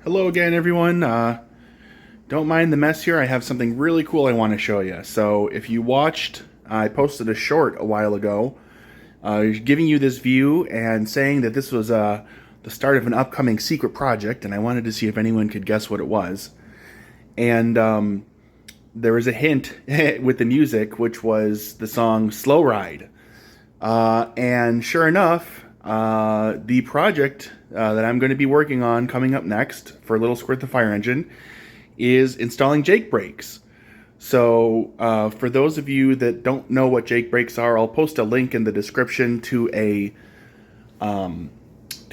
Hello again, everyone. Don't mind the mess here. I have something really cool I want to show you. So, if you watched, I posted a short a while ago, giving you this view and saying that this was the start of an upcoming secret project, and I wanted to see if anyone could guess what it was. And there was a hint with the music, which was the song "Slow Ride." And sure enough, the project that I'm going to be working on coming up next for Little Squirt the Fire Engine is installing Jake brakes. So, for those of you that don't know what Jake brakes are, I'll post a link in the description to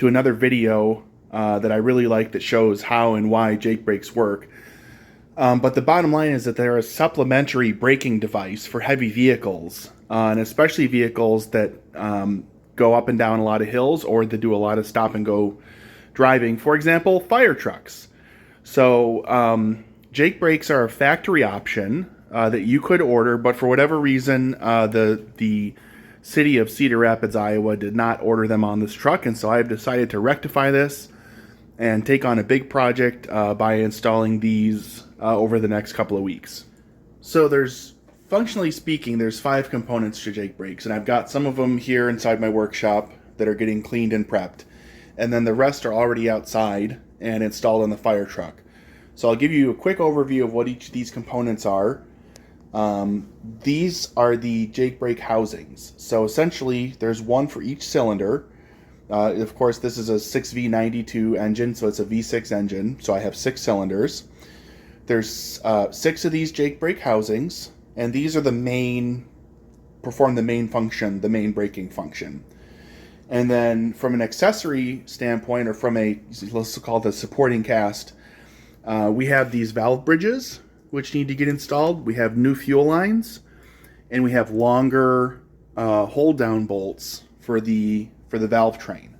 another video that I really like that shows how and why Jake brakes work. But the bottom line is that they're a supplementary braking device for heavy vehicles, and especially vehicles that go up and down a lot of hills or that do a lot of stop and go driving. For example, fire trucks. So Jake brakes are a factory option that you could order, but for whatever reason, the city of Cedar Rapids, Iowa, did not order them on this truck, and so I've decided to rectify this and take on a big project by installing these over the next couple of weeks. So functionally speaking, there's 5 components to Jake brakes, and I've got some of them here inside my workshop that are getting cleaned and prepped, and then the rest are already outside and installed on the fire truck. So I'll give you a quick overview of what each of these components are. These are the Jake brake housings. So essentially, there's one for each cylinder. Of course, this is a 6V92 engine, so it's a V6 engine, so I have 6 cylinders. There's 6 of these Jake brake housings, and these are perform the main function, the main braking function. And then from an accessory standpoint, or from let's call it a supporting cast, we have these valve bridges, which need to get installed. We have new fuel lines, and we have longer hold down bolts for the valve train.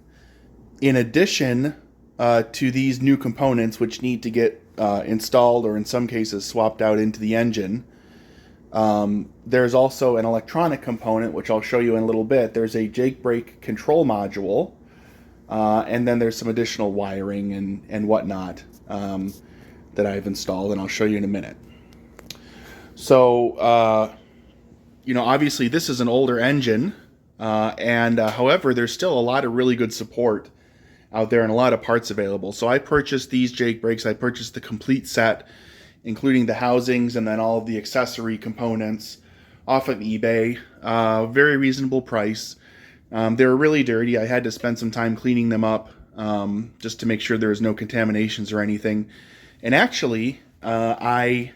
In addition to these new components, which need to get installed or in some cases swapped out into the engine, there's also an electronic component, which I'll show you in a little bit. There's a Jake brake control module, and then there's some additional wiring and whatnot that I've installed, and I'll show you in a minute. So, obviously this is an older engine, and however, there's still a lot of really good support out there and a lot of parts available. So I purchased these Jake brakes. I purchased the complete set, including the housings and then all of the accessory components off of eBay. Very reasonable price. They were really dirty. I had to spend some time cleaning them up just to make sure there was no contaminations or anything. And actually, I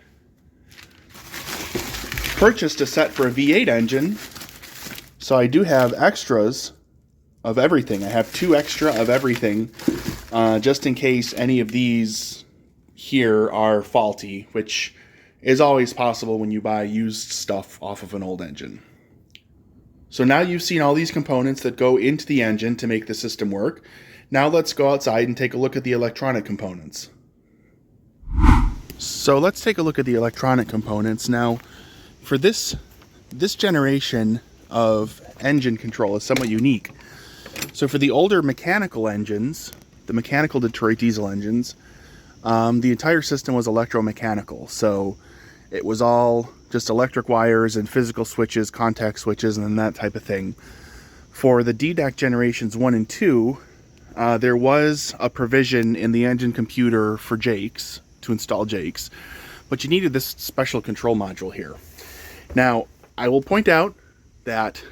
purchased a set for a V8 engine, so I do have extras of everything. I have 2 extra of everything, just in case any of these here are faulty, which is always possible when you buy used stuff off of an old engine. So now you've seen all these components that go into the engine to make the system work. Now let's go outside and take a look at the electronic components. So let's take a look at the electronic components. Now, for this generation of engine control is somewhat unique. So for the older mechanical engines, the mechanical Detroit diesel engines, the entire system was electromechanical. So it was all just electric wires and physical switches, contact switches, and then that type of thing. For the DDAC generations 1 and 2, there was a provision in the engine computer for Jakes, to install Jakes, but you needed this special control module here. Now, I will point out that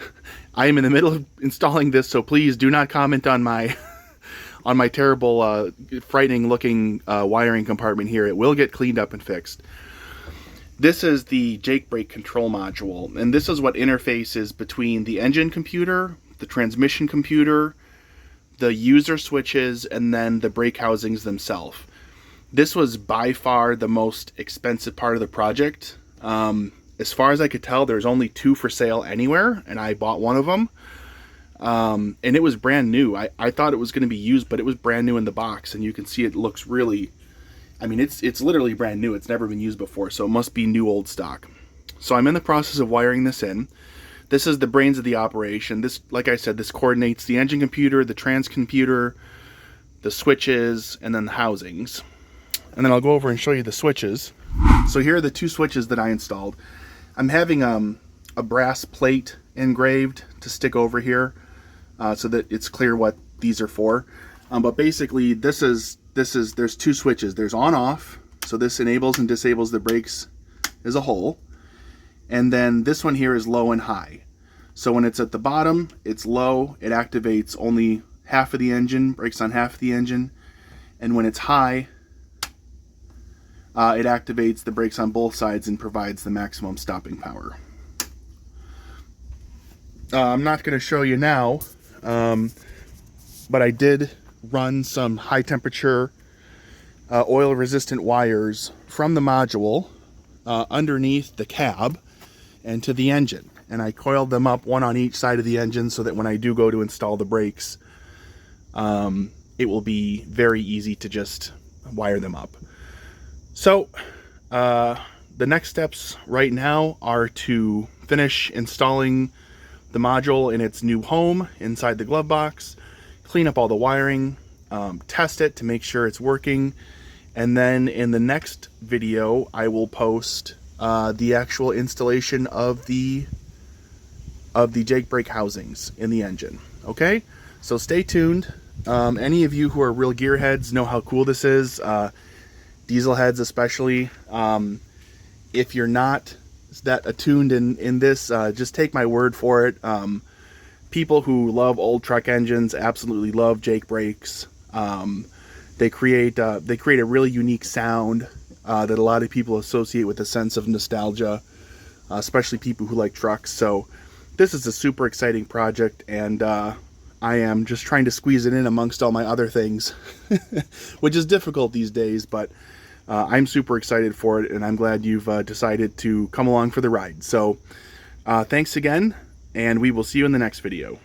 I am in the middle of installing this, so please do not comment on my on my terrible, frightening looking wiring compartment here. It will get cleaned up and fixed. This is the Jake brake control module, and this is what interfaces between the engine computer, the transmission computer, the user switches, and then the brake housings themselves. This was by far the most expensive part of the project. As far as I could tell, there's only 2 for sale anywhere, and I bought one of them. And it was brand new. I thought it was going to be used, but it was brand new in the box, and you can see it looks really, it's literally brand new. It's never been used before, so it must be new old stock. So I'm in the process of wiring this in. This is the brains of the operation. This, like I said, this coordinates the engine computer, the trans computer, the switches, and then the housings. And then I'll go over and show you the switches. So here are the two switches that I installed. I'm having a brass plate engraved to stick over here so that it's clear what these are for. But basically there's two switches. There's on off, so this enables and disables the brakes as a whole. And then this one here is low and high. So when it's at the bottom, it's low, it activates only half of the engine, brakes on half of the engine. And when it's high, it activates the brakes on both sides and provides the maximum stopping power. I'm not going to show you now, but I did run some high temperature oil resistant wires from the module underneath the cab and to the engine. And I coiled them up, one on each side of the engine, so that when I do go to install the brakes, it will be very easy to just wire them up. So the next steps right now are to finish installing the module in its new home inside the glove box, clean up all the wiring, test it to make sure it's working, and then in the next video I will post the actual installation of the Jake brake housings in the engine. Okay, so stay tuned. Any of you who are real gearheads know how cool this is, diesel heads especially. If you're not that attuned in this, just take my word for it. People who love old truck engines absolutely love Jake brakes. They create a really unique sound that a lot of people associate with a sense of nostalgia, especially people who like trucks. So this is a super exciting project, and I am just trying to squeeze it in amongst all my other things, which is difficult these days, but I'm super excited for it, and I'm glad you've decided to come along for the ride. So thanks again, and we will see you in the next video.